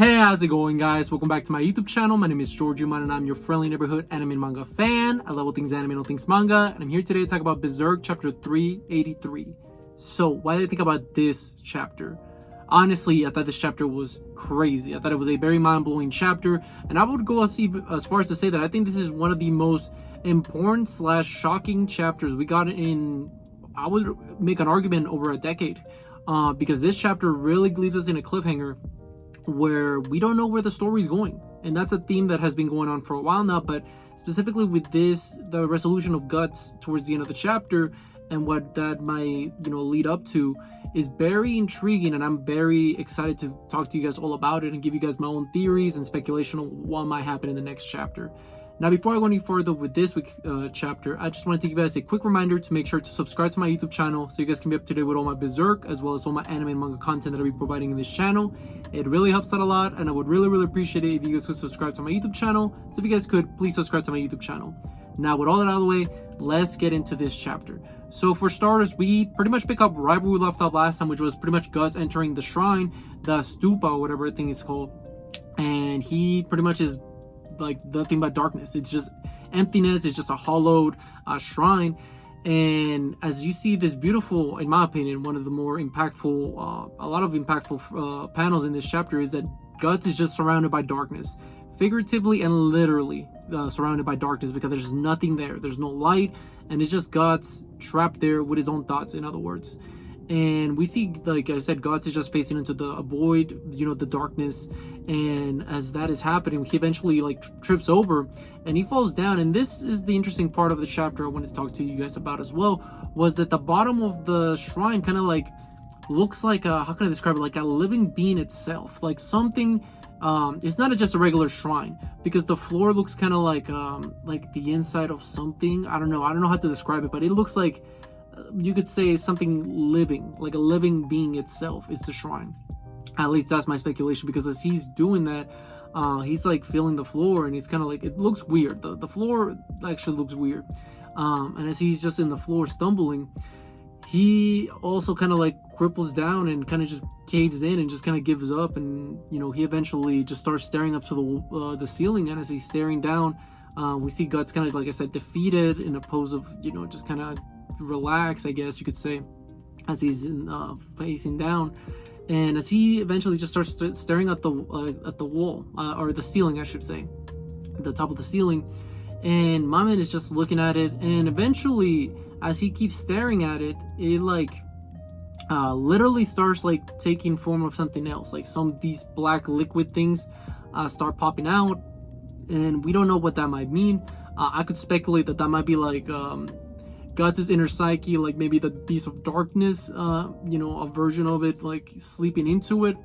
Hey, how's it going, guys? Welcome back to my YouTube channel. My name is George Uman and I'm your friendly neighborhood anime and manga fan. I love all things anime and all things manga, and I'm here today to talk about Berserk chapter 383. So, why did I think about this chapter? Honestly, I thought this chapter was crazy. I thought it was a very mind-blowing chapter, and I would go as far as to say that I think this is one of the most important / shocking chapters we got in, I would make an argument, over a decade. Because this chapter really leaves us in a cliffhanger where we don't know where the story's going, and that's a theme that has been going on for a while now, but specifically with this, the resolution of Guts towards the end of the chapter and what that might lead up to is very intriguing, and I'm very excited to talk to you guys all about it and give you guys my own theories and speculation on what might happen in the next chapter. Now, before I go any further with this week's chapter, I just want to give you guys a quick reminder to make sure to subscribe to my YouTube channel so you guys can be up to date with all my Berserk as well as all my anime and manga content that I'll be providing in this channel. It really helps out a lot, and I would really appreciate it if you guys could subscribe to my YouTube channel. So if you guys could, please subscribe to my YouTube channel. Now, with all that out of the way, let's get into this chapter. So for starters, we pretty much pick up right where we left off last time, which was pretty much Guts entering the shrine, the stupa, or whatever thing is called, and he pretty much is like nothing but darkness. It's just emptiness. It's just a hollowed shrine. And as you see this beautiful, in my opinion, one of the more impactful, a lot of impactful panels in this chapter is that Guts is just surrounded by darkness, figuratively and literally surrounded by darkness, because there's nothing there. There's no light, and it's just Guts trapped there with his own thoughts, in other words. And we see, like I said, Guts is just facing into the void, the darkness. And as that is happening, he eventually trips over and he falls down. And this is the interesting part of the chapter I wanted to talk to you guys about as well, was that the bottom of the shrine kind of looks like a, how can I describe it, like a living being itself, like something. It's not just a regular shrine, because the floor looks kind of like the inside of something. I don't know how to describe it, but it looks like, you could say, something living, like a living being itself is the shrine. At least that's my speculation, because as he's doing that, he's feeling the floor, and he's kind of it looks weird. The floor actually looks weird. And as he's just in the floor stumbling, he also kind of cripples down and kind of just caves in and just kind of gives up. And he eventually just starts staring up to the ceiling, and as he's staring down, we see Guts kind of, like I said, defeated in a pose of just kind of relax, I guess you could say, as he's facing down. And as he eventually just starts staring at the wall, or the ceiling, I should say, the top of the ceiling, and my man is just looking at it. And eventually, as he keeps staring at it, it literally starts taking form of something else. These black liquid things start popping out, and we don't know what that might mean. I could speculate that might be Guts' inner psyche, maybe the beast of darkness, a version of it, sleeping into it.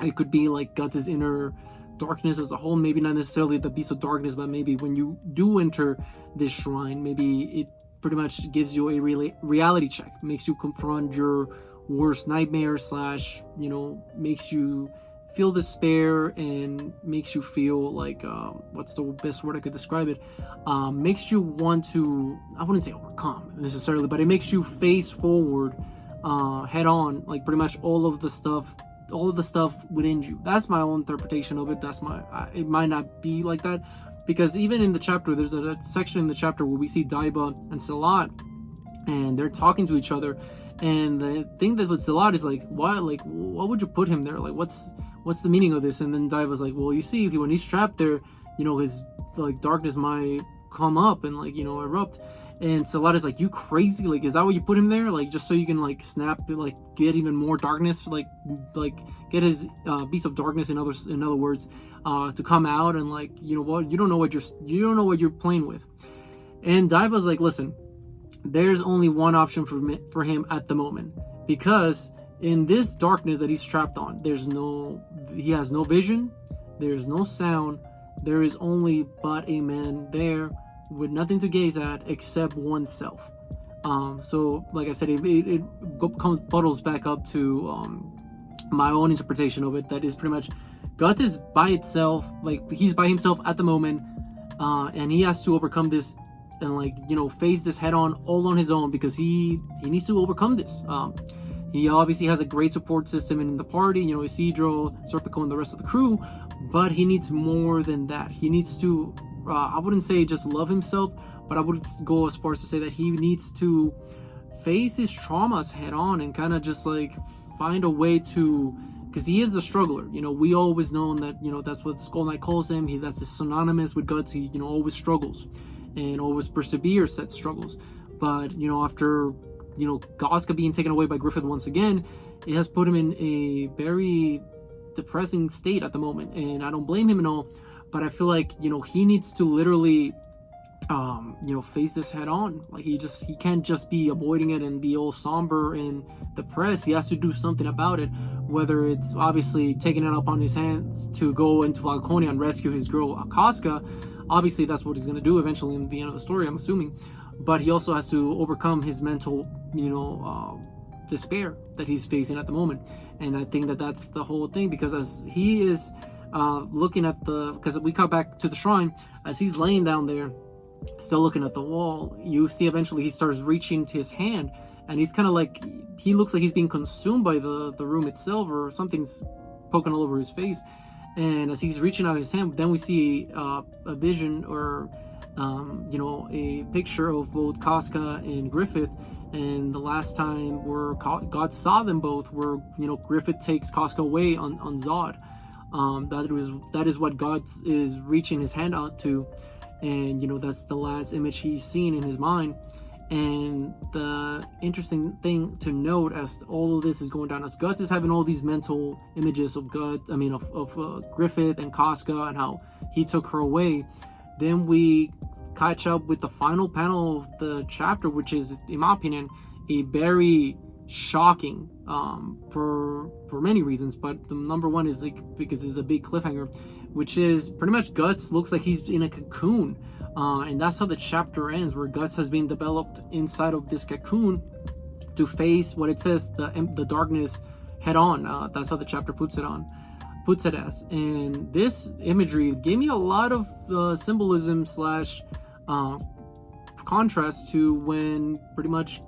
It could be Guts' inner darkness as a whole, maybe not necessarily the beast of darkness, but maybe when you do enter this shrine, maybe it pretty much gives you a reality check, makes you confront your worst nightmare / makes you feel despair, and makes you feel what's the best word I could describe it, makes you want to, I wouldn't say overcome necessarily, but it makes you face forward head on, pretty much all of the stuff within you. That's my own interpretation of it. It might not be like that, because even in the chapter, there's a section in the chapter where we see Daiba and Salat, and they're talking to each other. And the thing that with Salat is why would you put him there? What's the meaning of this? And then Daiba's well, you see, when he's trapped there, his darkness might come up and erupt. And Salat is you crazy? Is that why you put him there? Just so you can snap, get even more darkness, get his beast of darkness, in other words, to come out, and you don't know what you're playing with. And Daiba's listen, there's only one option for him at the moment, because in this darkness that he's trapped on, he has no vision, there's no sound, there is only but a man there with nothing to gaze at except oneself. So like I said, it bottles back up to my own interpretation of it, that is pretty much Guts is by itself, he's by himself at the moment, and he has to overcome this and face this head on, all on his own, because he needs to overcome this. He obviously has a great support system in the party, you know, Isidro, Serpico, and the rest of the crew, but he needs more than that. He needs to, I wouldn't say just love himself, but I would go as far as to say that he needs to face his traumas head on and kind of just like find a way to, because he is a struggler. You know, we always know that, you know, that's what Skull Knight calls him. That's synonymous with guts. He, you know, always struggles and always perseveres said struggles. But, you know, after, you know, Casca being taken away by Griffith once again, it has put him in a very depressing state at the moment. And I don't blame him at all, but I feel like, you know, he needs to literally, you know, face this head on. Like he can't just be avoiding it and be all somber and depressed. He has to do something about it, whether it's obviously taking it up on his hands to go into Falconia and rescue his girl Casca. Obviously that's what he's going to do eventually in the end of the story, I'm assuming. But he also has to overcome his mental, you know, despair that he's facing at the moment. And I think that that's the whole thing, because as he is looking at because we cut back to the shrine, as he's laying down there still looking at the wall, you see eventually he starts reaching to his hand, and he's kind of like, he looks like he's being consumed by the room itself, or something's poking all over his face. And as he's reaching out his hand, then we see a vision, or you know, a picture of both Casca and Griffith. And the last time where God saw them both, where, you know, Griffith takes Casca away on Zod. That is what God is reaching his hand out to. And, you know, that's the last image he's seen in his mind. And the interesting thing to note as all of this is going down, as Guts is having all these mental images of Griffith and Casca and how he took her away, then we catch up with the final panel of the chapter, which is, in my opinion, a very shocking for many reasons. But the number one is like, because it's a big cliffhanger, which is pretty much Guts looks like he's in a cocoon, and that's how the chapter ends, where Guts has been developed inside of this cocoon to face what it says, the darkness head on. That's how the chapter puts it as. And this imagery gave me a lot of symbolism slash contrast to when pretty much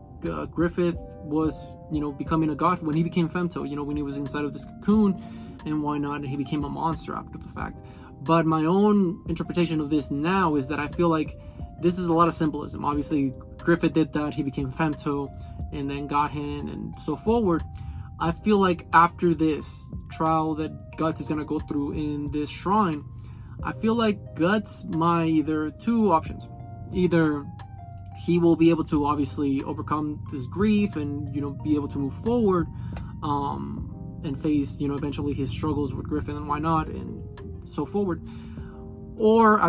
Griffith was, you know, becoming a god, when he became Femto, you know, when he was inside of this cocoon, and why not, and he became a monster after the fact. But my own interpretation of this now is that I feel like this is a lot of symbolism. Obviously Griffith did that, he became Femto, and then got him, and so forward. I feel like after this trial that Guts is going to go through in this shrine, I feel like Guts might either two options. Either he will be able to obviously overcome this grief and, you know, be able to move forward, and face, you know, eventually his struggles with Griffin and why not, and so forward. Or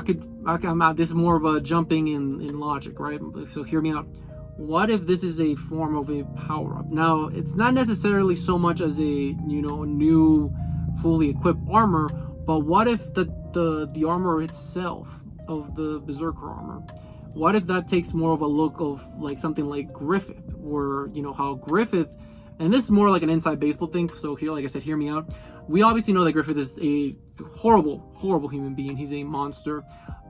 this is more of a jumping in logic, right? So hear me out. What if this is a form of a power-up? Now, it's not necessarily so much as a, you know, new fully equipped armor, but what if the armor itself of the Berserker armor, what if that takes more of a look of like something like Griffith, where, you know, how Griffith, and this is more like an inside baseball thing, so here, like I said, hear me out. We obviously know that Griffith is a horrible human being. He's a monster,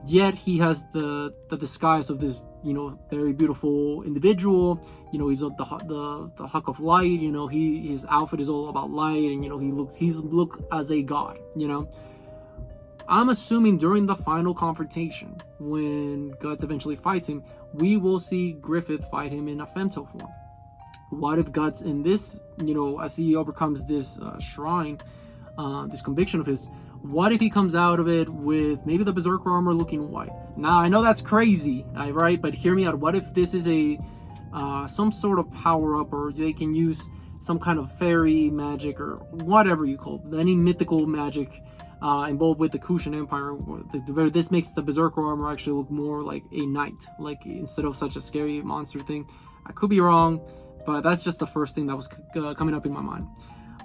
yet he has the disguise of this, you know, very beautiful individual. You know, he's the Huck of Light. You know, his outfit is all about light, and, you know, he's look as a god, you know. I'm assuming during the final confrontation, when Guts eventually fights him, we will see Griffith fight him in a Femto form. What if Guts in this, you know, as he overcomes this shrine, this conviction of his, what if he comes out of it with maybe the Berserker armor looking white? Now, I know that's crazy, right? But hear me out. What if this is a some sort of power-up, or they can use some kind of fairy magic, or whatever you call it, any mythical magic involved with the Kushan Empire. This makes the Berserker armor actually look more like a knight, like instead of such a scary monster thing. I could be wrong, but that's just the first thing that was coming up in my mind.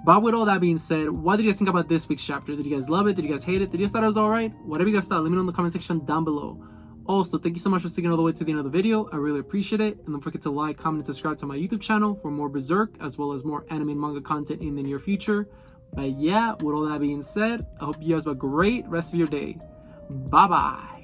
But with all that being said, what did you guys think about this week's chapter? Did you guys love it? Did you guys hate it? Did you guys thought it was alright? Whatever you guys thought, let me know in the comment section down below. Also, thank you so much for sticking all the way to the end of the video. I really appreciate it. And don't forget to like, comment, and subscribe to my YouTube channel for more Berserk, as well as more anime and manga content in the near future. But yeah, with all that being said, I hope you guys have a great rest of your day. Bye-bye.